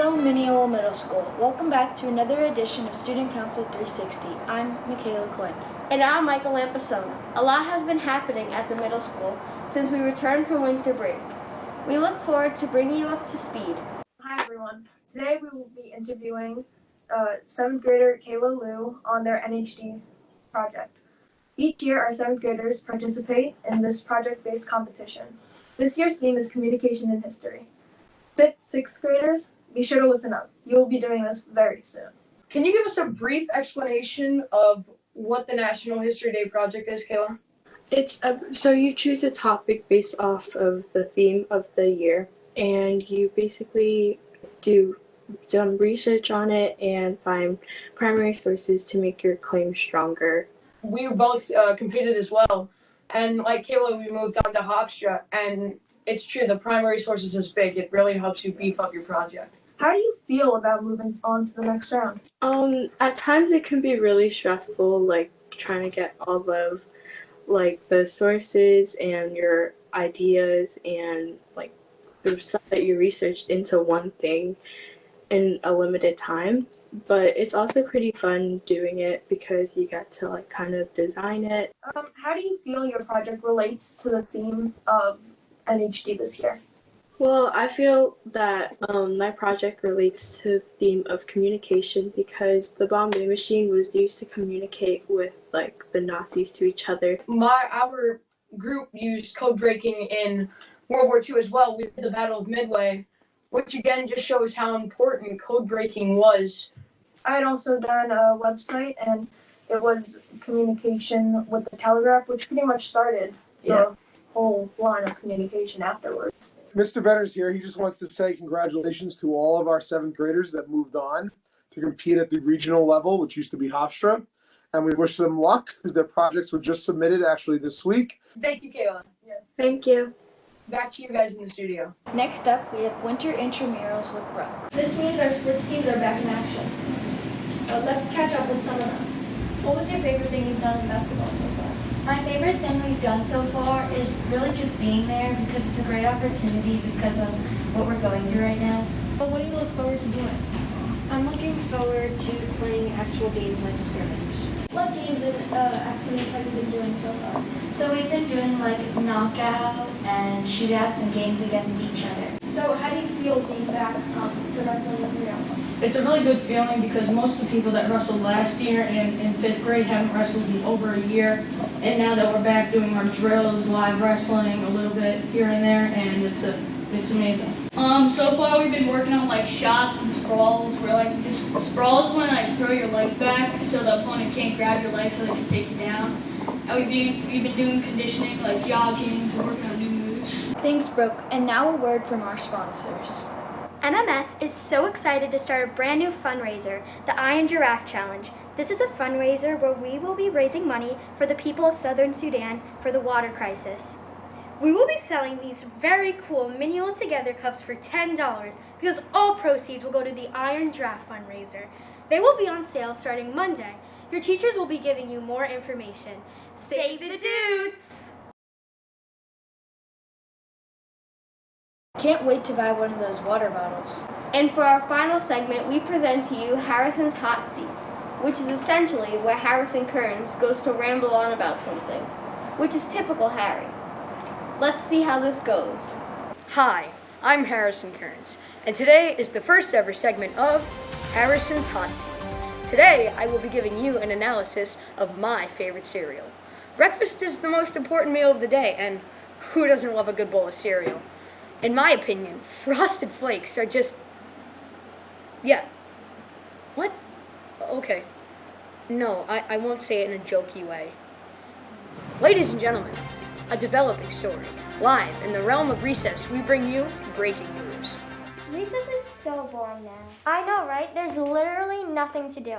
Hello, Mineola Middle School. Welcome back to another edition of Student Council 360. I'm Michaela Quinn. And I'm Michael Lampasone. A lot has been happening at the middle school since we returned from winter break. We look forward to bringing you up to speed. Hi everyone. Today we will be interviewing 7th grader Kayla Liu on their NHD project. Each year our 7th graders participate in this project-based competition. This year's theme is communication in history. 5th, 6th graders, be sure to listen up. You will be doing this very soon. Can you give us a brief explanation of what the National History Day project is, Kayla? So you choose a topic based off of the theme of the year, and you basically do some research on it and find primary sources to make your claim stronger. We both competed as well, and like Kayla, we moved on to Hofstra, and it's true, the primary sources is big. It really helps you beef up your project. How do you feel about moving on to the next round? At times it can be really stressful, like trying to get all of the sources and your ideas and the stuff that you researched into one thing in a limited time. But it's also pretty fun doing it because you get to kind of design it. How do you feel your project relates to the theme of NHD this year? Well, I feel that my project relates to the theme of communication because the Bombay machine was used to communicate with the Nazis to each other. Our group used code breaking in World War II as well. We did the Battle of Midway, which again just shows how important code breaking was. I had also done a website, and it was communication with the telegraph, which pretty much started the whole line of communication afterwards. Mr. Benner's here. He just wants to say congratulations to all of our 7th graders that moved on to compete at the regional level, which used to be Hofstra. And we wish them luck because their projects were just submitted actually this week. Thank you, Kayla. Thank you. Back to you guys in the studio. Next up, we have Winter Intramurals with Brooke. This means our sports teams are back in action. Let's catch up with some of them. What was your favorite thing you've done in basketball so far? My favorite thing we've done so far is really just being there because it's a great opportunity because of what we're going through right now. But what do you look forward to doing? I'm looking forward to playing actual games like scrimmage. What games and activities have you been doing so far? So we've been doing knockout and shootouts and games against each other. So how do you feel being back to wrestling with somebody else? It's a really good feeling because most of the people that wrestled last year and in 5th grade haven't wrestled in over a year. And now that we're back doing our drills, live wrestling a little bit here and there, and it's amazing. So far we've been working on shots and sprawls, where just sprawls when throw your legs back so the opponent can't grab your legs so they can take you down. And we've been doing conditioning jogging, so working on new moves. Thanks, Brooke. And now a word from our sponsors. NMS is so excited to start a brand new fundraiser, the Iron Giraffe Challenge. This is a fundraiser where we will be raising money for the people of Southern Sudan for the water crisis. We will be selling these very cool Mineola Together cups for $10 because all proceeds will go to the Iron Giraffe fundraiser. They will be on sale starting Monday. Your teachers will be giving you more information. Save the dudes! Can't wait to buy one of those water bottles. And for our final segment, we present to you Harrison's Hot Seat, which is essentially where Harrison Kearns goes to ramble on about something, which is typical Harry. Let's see how this goes. Hi, I'm Harrison Kearns, and today is the first ever segment of Harrison's Hot Seat. Today, I will be giving you an analysis of my favorite cereal. Breakfast is the most important meal of the day, and who doesn't love a good bowl of cereal? In my opinion, Frosted Flakes are just... Yeah. What? Okay. No, I won't say it in a jokey way. Ladies and gentlemen, a developing story. Live in the realm of recess, we bring you breaking news. Recess is so boring now. I know, right? There's literally nothing to do.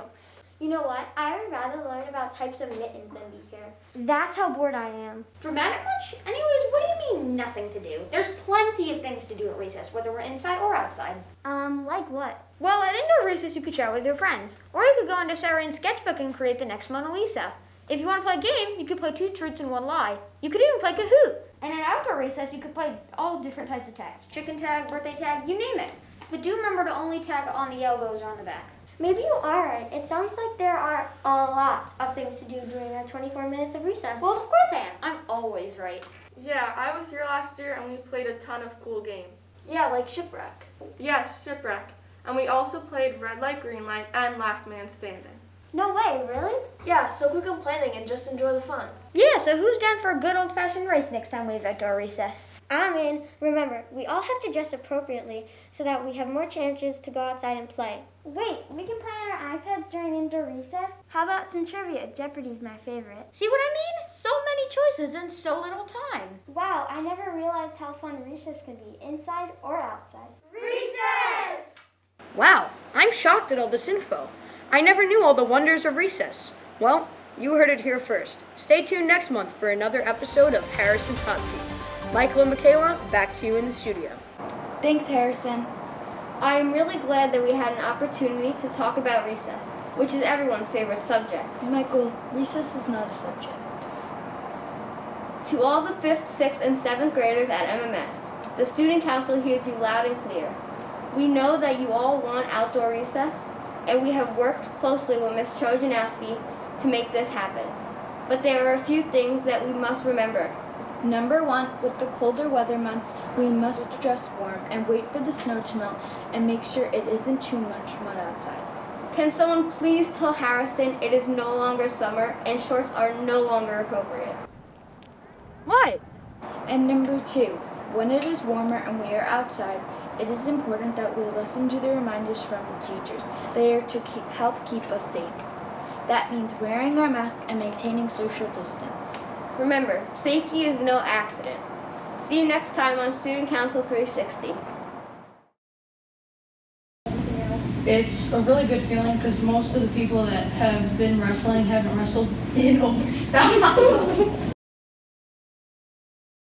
You know what? I would rather learn about types of mittens than be here. That's how bored I am. Dramatic much? Anyways, what do you mean nothing to do? There's plenty of things to do at recess, whether we're inside or outside. Like what? Well, at indoor recess you could share with your friends. Or you could go into Sarah's sketchbook and create the next Mona Lisa. If you want to play a game, you could play 2 truths and 1 lie. You could even play Kahoot. And at outdoor recess, you could play all different types of tags. Chicken tag, birthday tag, you name it. but do remember to only tag on the elbows or on the back. Maybe you are right. It sounds like there are a lot of things to do during our 24 minutes of recess. Well, of course I am. I'm always right. Yeah, I was here last year and we played a ton of cool games. Yeah, like shipwreck. Yes, shipwreck. And we also played red light, green light, and last man standing. No way, really? Yeah, so quit complaining and just enjoy the fun. Yeah, so who's down for a good old-fashioned race next time we have outdoor recess? I'm in. Remember, we all have to dress appropriately so that we have more chances to go outside and play. Wait, we can play on our iPads during indoor recess? How about some trivia? Jeopardy's my favorite. See what I mean? So many choices and so little time. Wow, I never realized how fun recess can be, inside or outside. Recess! Wow, I'm shocked at all this info. I never knew all the wonders of recess. Well, you heard it here first. Stay tuned next month for another episode of Harrison's Hot Seat. Michael and Michaela, back to you in the studio. Thanks, Harrison. I am really glad that we had an opportunity to talk about recess, which is everyone's favorite subject. Michael, recess is not a subject. To all the 5th, 6th, and 7th graders at MMS, the Student Council hears you loud and clear. We know that you all want outdoor recess, and we have worked closely with Ms. Trojanowski to make this happen. But there are a few things that we must remember. Number 1, with the colder weather months, we must dress warm and wait for the snow to melt and make sure it isn't too much mud outside. Can someone please tell Harrison it is no longer summer and shorts are no longer appropriate? What? And number 2, when it is warmer and we are outside, it is important that we listen to the reminders from the teachers. They are to help keep us safe. That means wearing our mask and maintaining social distance. Remember, safety is no accident. See you next time on Student Council 360. It's a really good feeling because most of the people that have been wrestling haven't wrestled in over. Stop!